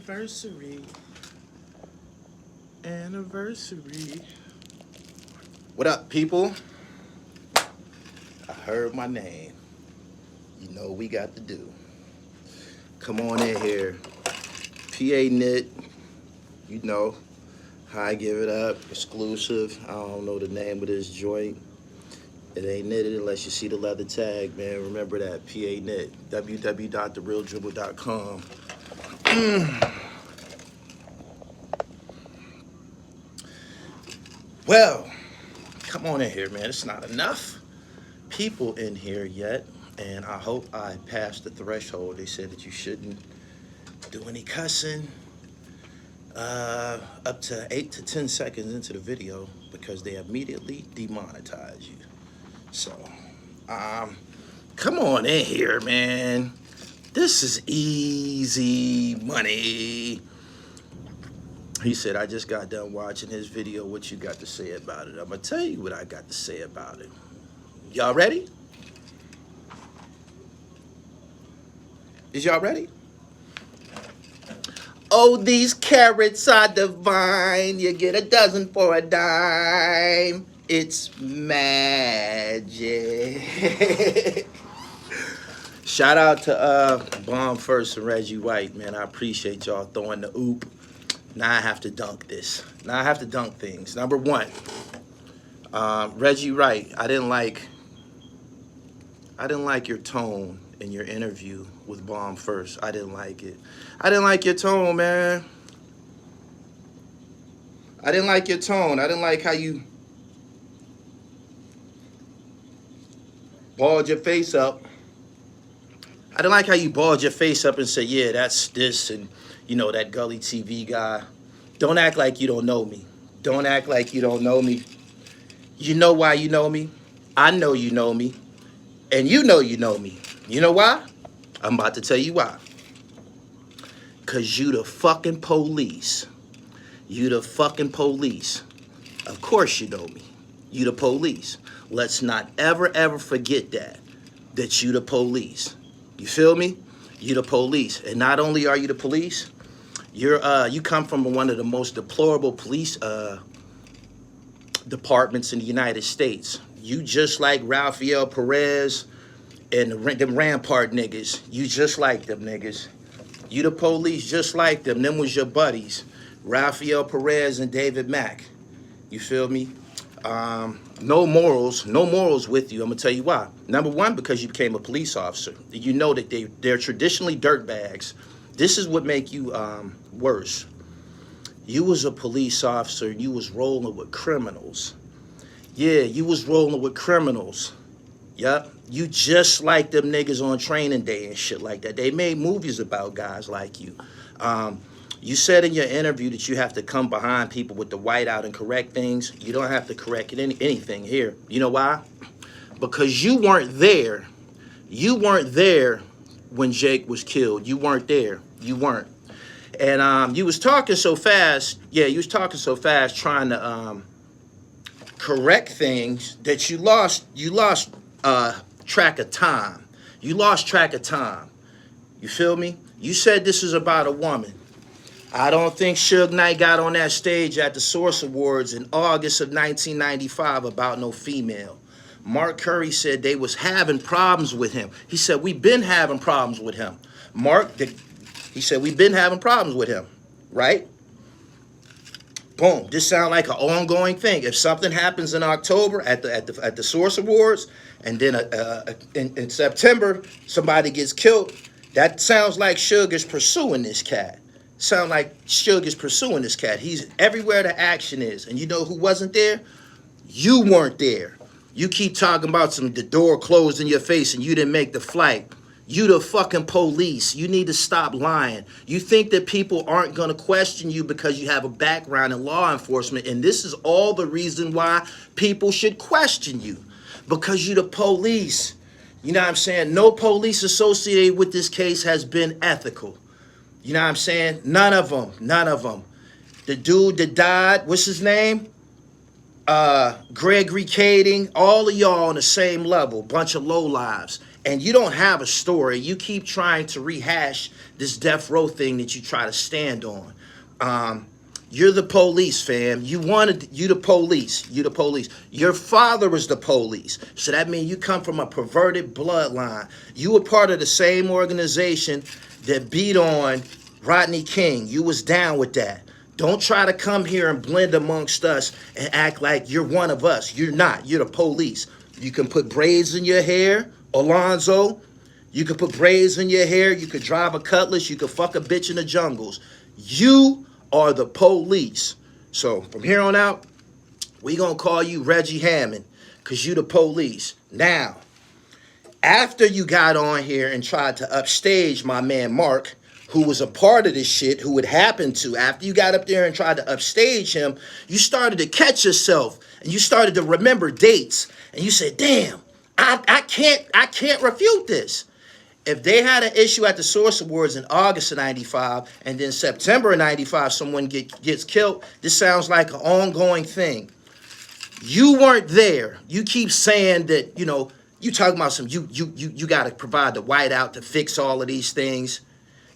Anniversary. What up, people? I heard my name. You know what we got to do. Come on in here. PA Knit. You know how I give it up. Exclusive. I don't know the name of this joint. It ain't knitted unless you see the leather tag, man. Remember that. PA Knit. www.therealdribble.com. Well, come on in here, man. It's not enough people in here yet, and I hope I passed the threshold. They said that you shouldn't do any cussing up to 8 to 10 seconds into the video because they immediately demonetize you. So, come on in here, man. This is easy money. He said, I just got done watching his video. What you got to say about it? I'm going to tell you what I got to say about it. Y'all ready? Is y'all ready? Oh, these carrots are divine. You get a dozen for a dime. It's magic. Shout out to Bomb First and Reggie Wright, man. I appreciate y'all throwing the oop. Now I have to dunk this. Now I have to dunk things. Number one, Reggie Wright. I didn't like your tone in your interview with Bomb First. I didn't like it. I didn't like your tone, man. I didn't like your tone. I didn't like how you balled your face up. I didn't like how you balled your face up and said, yeah, that's this, and, you know, that Gully TV guy. Don't act like you don't know me. Don't act like you don't know me. You know why you know me? I know you know me. And you know me. You know why? I'm about to tell you why. Because you the fucking police. You the fucking police. Of course you know me. You the police. Let's not ever forget that you the police. You feel me? You the police. And not only are you the police, you come from one of the most deplorable police departments in the United States. You just like Rafael Perez and them Rampart niggas. You just like them niggas. You the police just like them. Them was your buddies. Rafael Perez and David Mack. You feel me? No morals with you. I'm gonna tell you why. Number one, because you became a police officer. You know that they're traditionally dirtbags. This is what make you worse. You was a police officer and you was rolling with criminals. Yeah, you was rolling with criminals. Yep. You just like them niggas on Training Day and shit like that. They made movies about guys like you. You said in your interview that you have to come behind people with the whiteout and correct things. You don't have to correct anything here. You know why? Because you weren't there. You weren't there when Jake was killed. You weren't there. You weren't. And you was talking so fast. Yeah, you was talking so fast trying to correct things that you lost track of time. You lost track of time. You feel me? You said this is about a woman. I don't think Suge Knight got on that stage at the Source Awards in August of 1995 about no female. Mark Curry said they was having problems with him. He said, we've been having problems with him. He said, we've been having problems with him, right? Boom. This sounds like an ongoing thing. If something happens in October at the Source Awards, and then in September somebody gets killed, that sounds like Suge is pursuing this cat. Sound like Suge is pursuing this cat. He's everywhere the action is. And you know who wasn't there? You weren't there. You keep talking about the door closed in your face and you didn't make the flight. You the fucking police. You need to stop lying. You think that people aren't going to question you because you have a background in law enforcement. And this is all the reason why people should question you. Because you the police. You know what I'm saying? No police associated with this case has been ethical. You know what I'm saying? None of them. None of them. The dude that died, what's his name? Gregory Kading, all of y'all on the same level. Bunch of lowlives. and you don't have a story. You keep trying to rehash this death row thing that you try to stand on. You're the police, fam. You the police. You the police. Your father was the police. So that means you come from a perverted bloodline. You were part of the same organization that beat on Rodney King. You was down with that. Don't try to come here and blend amongst us and act like you're one of us. You're not. You're the police. You can put braids in your hair, Alonzo. You can put braids in your hair. You could drive a Cutlass. You could fuck a bitch in the jungles. You are the police. So from here on out, we gonna call you Reggie Hammond, because you the police. Now, after you got on here and tried to upstage my man Mark, who was a part of this shit, who it happened to, after you got up there and tried to upstage him, you started to catch yourself and you started to remember dates. And you said, damn, I can't refute this. If they had an issue at the Source Awards in August of 95 and then September of 95 someone gets killed, this sounds like an ongoing thing. You weren't there. You keep saying that, you know, you talking about some, you got to provide the whiteout to fix all of these things.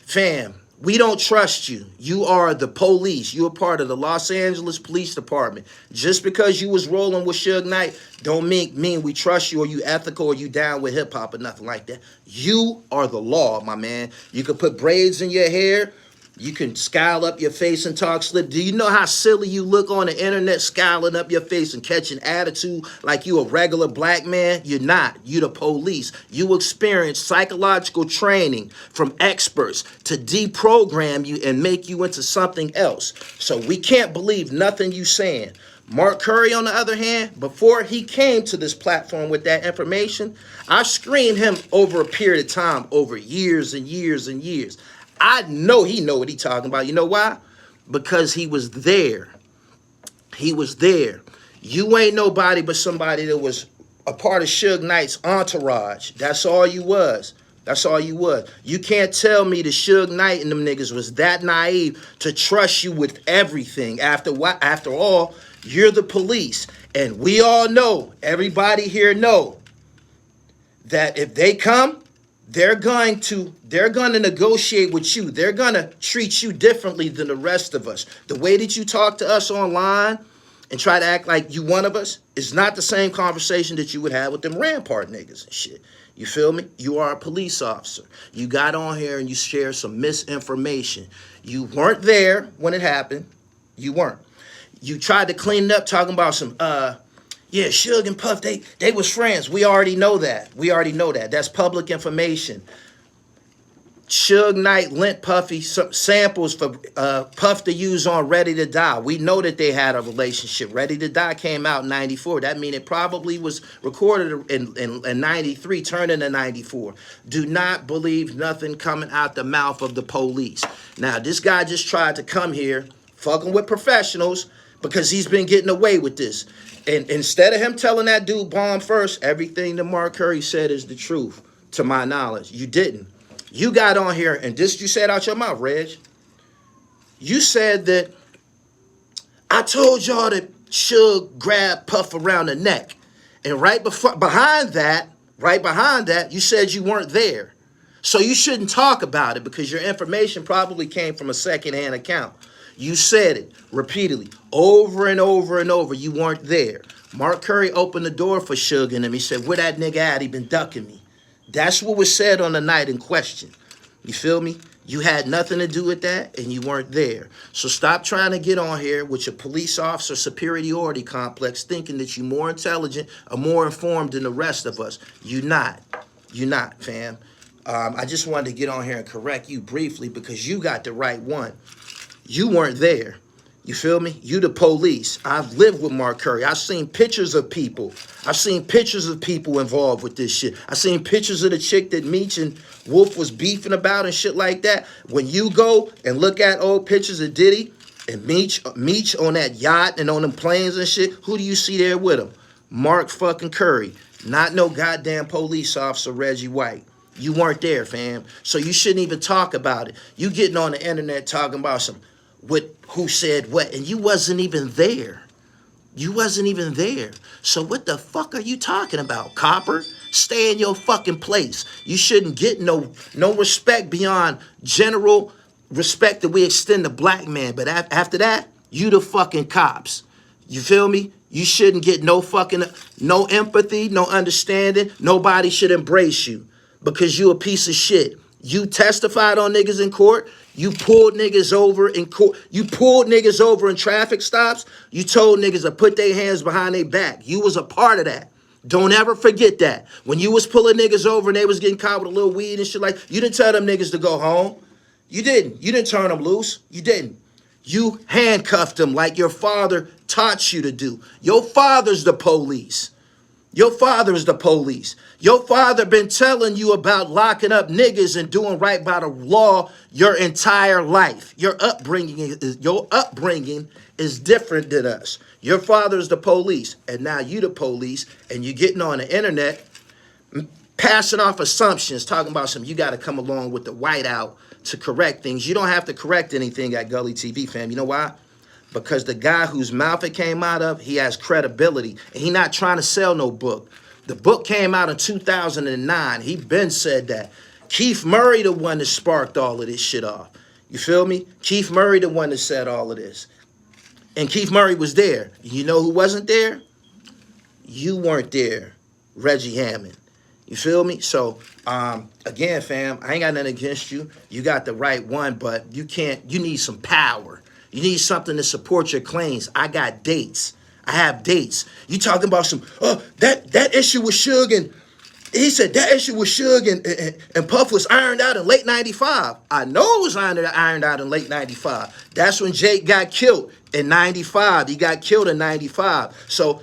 Fam, we don't trust you. You are the police. You're part of the Los Angeles Police Department. Just because you was rolling with Suge Knight don't mean we trust you or you ethical or you down with hip hop or nothing like that. You are the law, my man. You can put braids in your hair. You can scowl up your face and talk slick. Do you know how silly you look on the internet, scowling up your face and catching attitude like you a regular black man? You're not. You the police. You experience psychological training from experts to deprogram you and make you into something else. So we can't believe nothing you saying. Mark Curry, on the other hand, before he came to this platform with that information, I screened him over a period of time, over years and years and years. I know he know what he talking about. You know why? Because he was there. He was there. You ain't nobody but somebody that was a part of Suge Knight's entourage. That's all you was. That's all you was. You can't tell me the Suge Knight and them niggas was that naive to trust you with everything. After all, you're the police. And we all know, everybody here know, that if they come, they're going to negotiate with you. They're going to treat you differently than the rest of us. The way that you talk to us online and try to act like you one of us is not the same conversation that you would have with them Rampart niggas and shit. You feel me? You are a police officer. You got on here and you shared some misinformation. You weren't there when it happened. You weren't. You tried to clean it up talking about some, yeah, Suge and Puff, they was friends. We already know that. We already know that. That's public information. Suge Knight lent Puffy some samples for Puff to use on Ready to Die. We know that they had a relationship. Ready to Die came out in 94. That means it probably was recorded in 93, turning into 94. Do not believe nothing coming out the mouth of the police. Now, this guy just tried to come here fucking with professionals because he's been getting away with this. And instead of him telling that dude bomb first, everything that Mark Curry said is the truth, to my knowledge. You didn't. You got on here, and this you said out your mouth, Reg. You said that I told y'all that Suge grabbed Puff around the neck. And right behind that, you said you weren't there. So you shouldn't talk about it because your information probably came from a secondhand account. You said it repeatedly, over and over and over. You weren't there. Mark Curry opened the door for Suge and him. He said, where that nigga at? He been ducking me. That's what was said on the night in question. You feel me? You had nothing to do with that, and you weren't there. So stop trying to get on here with your police officer superiority complex thinking that you're more intelligent or more informed than the rest of us. You're not. You're not, fam. I just wanted to get on here and correct you briefly because you got the right one. You weren't there. You feel me? You the police. I've lived with Mark Curry. I've seen pictures of people. I've seen pictures of people involved with this shit. I've seen pictures of the chick that Meech and Wolf was beefing about and shit like that. When you go and look at old pictures of Diddy and Meech on that yacht and on them planes and shit, who do you see there with him? Mark fucking Curry. Not no goddamn police officer Reggie White. You weren't there, fam. So you shouldn't even talk about it. You getting on the internet talking about some who said what, and you wasn't even there. You wasn't even there. So what the fuck are you talking about, copper? Stay in your fucking place. You shouldn't get no respect beyond general respect that we extend to black man. But after that, you the fucking cops. You feel me? You shouldn't get no empathy, no understanding. Nobody should embrace you because you a piece of shit. You testified on niggas in court. You pulled niggas over in court. You pulled niggas over in traffic stops. You told niggas to put their hands behind their back. You was a part of that. Don't ever forget that. When you was pulling niggas over and they was getting caught with a little weed and shit like, you didn't tell them niggas to go home. You didn't. You didn't turn them loose. You didn't. You handcuffed them like your father taught you to do. Your father's the police. Your father is the police. Your father been telling you about locking up niggas and doing right by the law your entire life. Your upbringing is different than us. Your father is the police, and now you the police, and you getting on the internet, passing off assumptions, talking about you got to come along with the whiteout to correct things. You don't have to correct anything at Gully TV, fam. You know why? Because the guy whose mouth it came out of, he has credibility. And he not trying to sell no book. The book came out in 2009. He been said that. Keith Murray the one that sparked all of this shit off. You feel me? Keith Murray the one that said all of this. And Keith Murray was there. You know who wasn't there? You weren't there. Reggie Hammond. You feel me? So, again, fam, I ain't got nothing against you. You got the right one, but you need some power. You need something to support your claims. I got dates. I have dates. You talking about that issue with Suge and he said that issue with Suge and Puff was ironed out in late 95. I know it was ironed out in late 95. That's when Jake got killed in 95. He got killed in 95. So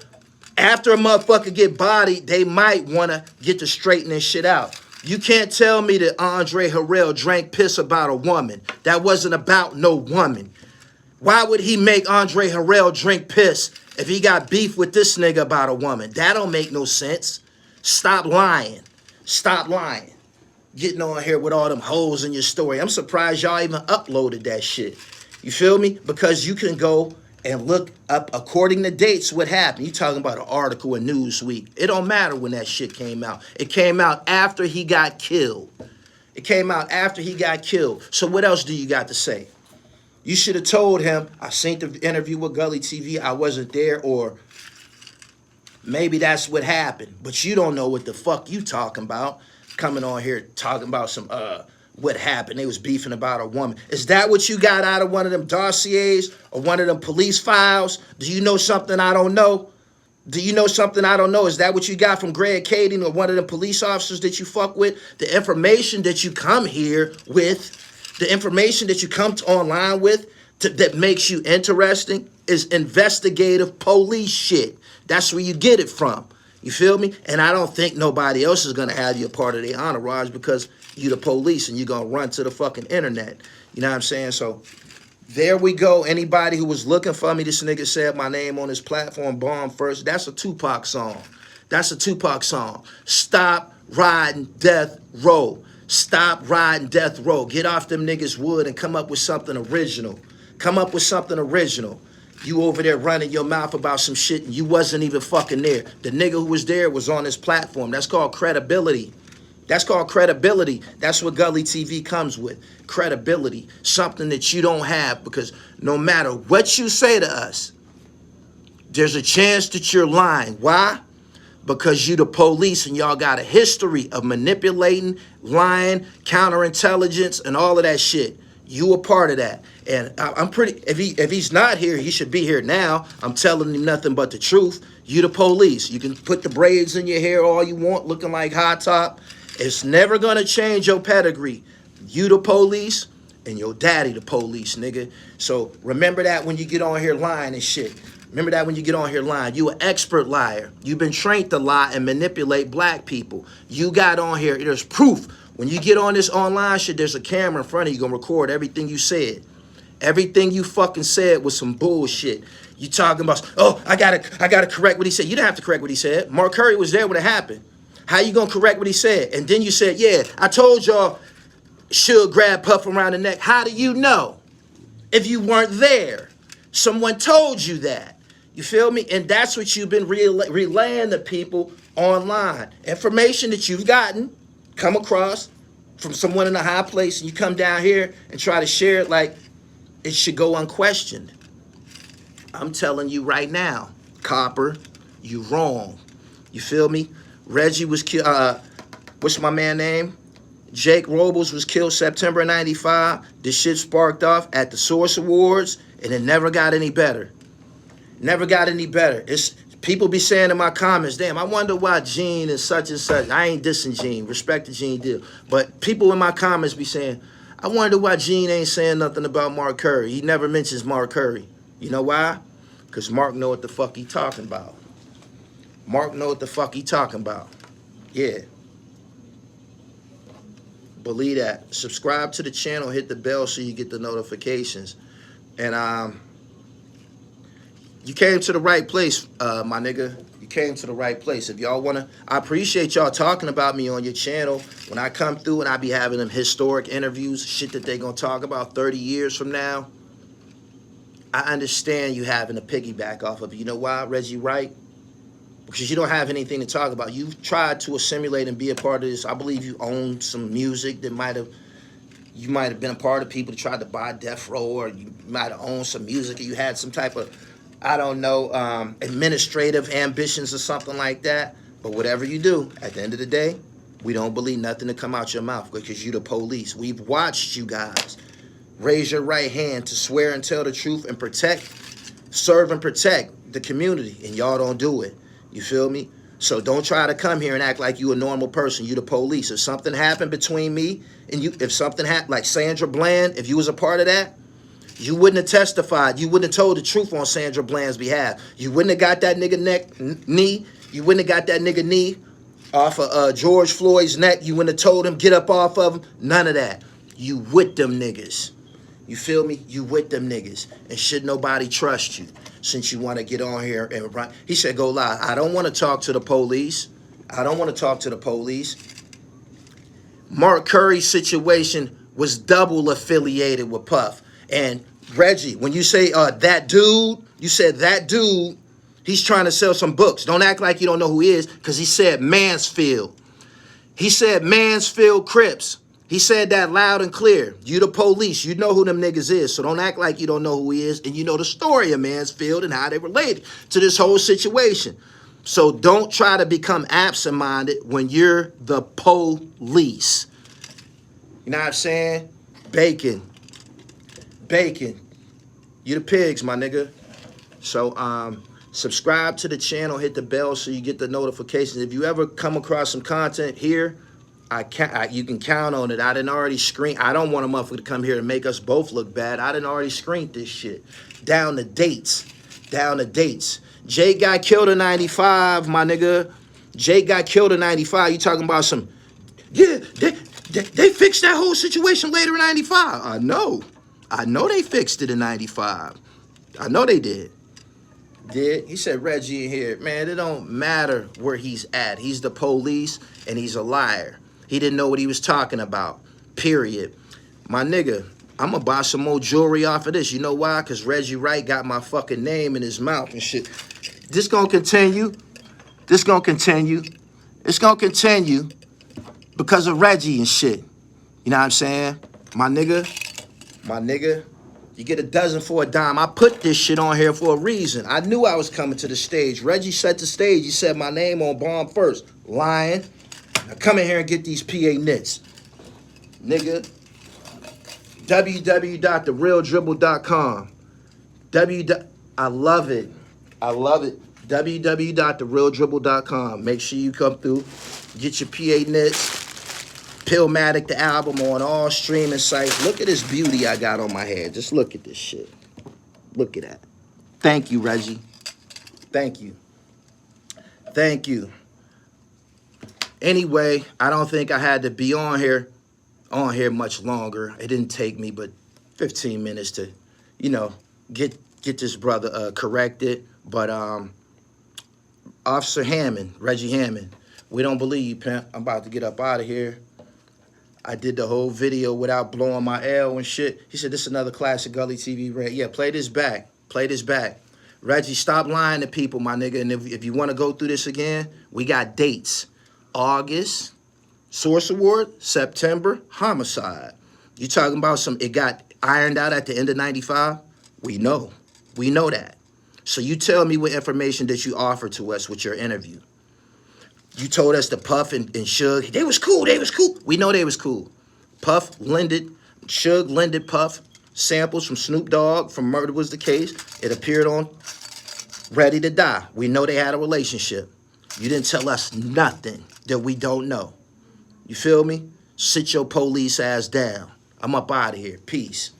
after a motherfucker get bodied, they might want to get to straighten this shit out. You can't tell me that Andre Harrell drank piss about a woman. That wasn't about no woman. Why would he make Andre Harrell drink piss if he got beef with this nigga about a woman? That don't make no sense. Stop lying. Stop lying. Getting on here with all them holes in your story. I'm surprised y'all even uploaded that shit. You feel me? Because you can go and look up, according to dates, what happened. You talking about an article in Newsweek. It don't matter when that shit came out. It came out after he got killed. It came out after he got killed. So what else do you got to say? You should have told him, I seen the interview with Gully TV, I wasn't there, or maybe that's what happened. But you don't know what the fuck you talking about, coming on here talking about what happened. They was beefing about a woman. Is that what you got out of one of them dossiers or one of them police files? Do you know something I don't know? Do you know something I don't know? Is that what you got from Greg Kading or one of them police officers that you fuck with? The information that you come here with, the information that you come online with that makes you interesting is investigative police shit. That's where you get it from. You feel me? And I don't think nobody else is going to have you a part of their entourage because you the police and you're going to run to the fucking internet. You know what I'm saying? So there we go. Anybody who was looking for me, this nigga said my name on his platform, Bomb First. That's a Tupac song. That's a Tupac song. Stop riding death row. Stop riding death row. Get off them niggas wood and come up with something original. Come up with something original. You over there running your mouth about some shit and you wasn't even fucking there. The nigga who was there was on his platform. That's called credibility. That's called credibility. That's what Gully TV comes with. Credibility. Something that you don't have, because no matter what you say to us, there's a chance that you're lying. Why? Because you the police and y'all got a history of manipulating, lying, counterintelligence, and all of that shit. You a part of that. And I'm pretty, if he's not here, he should be here now. I'm telling him nothing but the truth. You the police. You can put the braids in your hair all you want, looking like Hot Top. It's never gonna change your pedigree. You the police and your daddy the police, nigga. So remember that when you get on here lying and shit. Remember that when you get on here lying. You an expert liar. You've been trained to lie and manipulate black people. You got on here. There's proof. When you get on this online shit, there's a camera in front of you gonna record everything you said. Everything you fucking said was some bullshit. You talking about, oh, I gotta correct what he said. You didn't have to correct what he said. Mark Curry was there when it happened. How you gonna correct what he said? And then you said, yeah, I told y'all Suge grab Puff around the neck. How do you know if you weren't there? Someone told you that. You feel me? And that's what you've been relaying to people online. Information that you've gotten, come across from someone in a high place, and you come down here and try to share it like it should go unquestioned. I'm telling you right now, Copper, you wrong. You feel me? Reggie was killed. What's my man name? Jake Robles was killed September 95. This shit sparked off at the Source Awards, and it never got any better. Never got any better. It's people be saying in my comments, damn, I wonder why Gene and such. I ain't dissing Gene. Respect the Gene deal. But people in my comments be saying, I wonder why Gene ain't saying nothing about Mark Curry. He never mentions Mark Curry. You know why? Because Mark know what the fuck he talking about. Mark know what the fuck he talking about. Yeah. Believe that. Subscribe to the channel, hit the bell so you get the notifications. And you came to the right place, my nigga. You came to the right place. If y'all wanna, I appreciate y'all talking about me on your channel. When I come through and I be having them historic interviews, shit that they gonna talk about 30 years from now, I understand you having a piggyback off of it. You know why, Reggie Wright? Because you don't have anything to talk about. You've tried to assimilate and be a part of this. I believe you own some music that you might have been a part of people that tried to buy THRU, or you might have owned some music, or you had some type of, I don't know, administrative ambitions or something like that. But whatever you do, at the end of the day, we don't believe nothing to come out your mouth because you the police. We've watched you guys raise your right hand to swear and tell the truth and protect, serve and protect the community, and y'all don't do it. You feel me? So don't try to come here and act like you a normal person. You the police. If something happened between me and you, if something happened, like Sandra Bland, if you was a part of that, you wouldn't have testified. You wouldn't have told the truth on Sandra Bland's behalf. You wouldn't have got that nigga knee. You wouldn't have got that nigga knee off of George Floyd's neck. You wouldn't have told him, get up off of him. None of that. You with them niggas. You feel me? You with them niggas. And should nobody trust you since you want to get on here and run? He said, go lie. I don't want to talk to the police. I don't want to talk to the police. Mark Curry's situation was double affiliated with Puff. And Reggie, when you say that dude, you said that dude, he's trying to sell some books. Don't act like you don't know who he is, because he said Mansfield. He said Mansfield Crips. He said that loud and clear. You the police. You know who them niggas is. So don't act like you don't know who he is. And you know the story of Mansfield and how they related to this whole situation. So don't try to become absent-minded when you're the police. You know what I'm saying? Bacon. Bacon. You the pigs, my nigga. So subscribe to the channel. Hit the bell so you get the notifications. If you ever come across some content here, you can count on it. I didn't already screen. I don't want a motherfucker to come here and make us both look bad. I didn't already screen this shit. Down the dates. Down the dates. Jake got killed in 95, my nigga. Jake got killed in 95. You talking about some, yeah, they fixed that whole situation later in 95. I know. I know they fixed it in 95. I know they did. Did? He said, Reggie in here. Man, it don't matter where he's at. He's the police and he's a liar. He didn't know what he was talking about, period. My nigga, I'm going to buy some more jewelry off of this. You know why? Because Reggie Wright got my fucking name in his mouth and shit. This going to continue. This going to continue. It's going to continue because of Reggie and shit. You know what I'm saying? My nigga, you get a dozen for a dime. I put this shit on here for a reason. I knew I was coming to the stage. Reggie set the stage. He said my name on bomb first. Lying. Now come in here and get these PA knits. Nigga. www.therealdribble.com. I love it. I love it. www.therealdribble.com. Make sure you come through. Get your PA knits. Pillmatic, the album, on all streaming sites. Look at this beauty I got on my head. Just look at this shit. Look at that. Thank you, Reggie. Thank you. Thank you. Anyway, I don't think I had to be on here much longer. It didn't take me but 15 minutes to, you know, get this brother corrected. But Officer Hammond, Reggie Hammond, we don't believe you, pimp. I'm about to get up out of here. I did the whole video without blowing my L and shit. He said, this is another classic Gully TV rant. Yeah, play this back. Play this back. Reggie, stop lying to people, my nigga. And if you want to go through this again, we got dates. August, Source Award, September, Homicide. You talking about it got ironed out at the end of 95? We know. We know that. So you tell me what information that you offered to us with your interview. You told us the Puff and Suge, they was cool, they was cool. We know they was cool. Puff lended, Suge lended Puff samples from Snoop Dogg from Murder Was the Case. It appeared on Ready to Die. We know they had a relationship. You didn't tell us nothing that we don't know. You feel me? Sit your police ass down. I'm up out of here. Peace.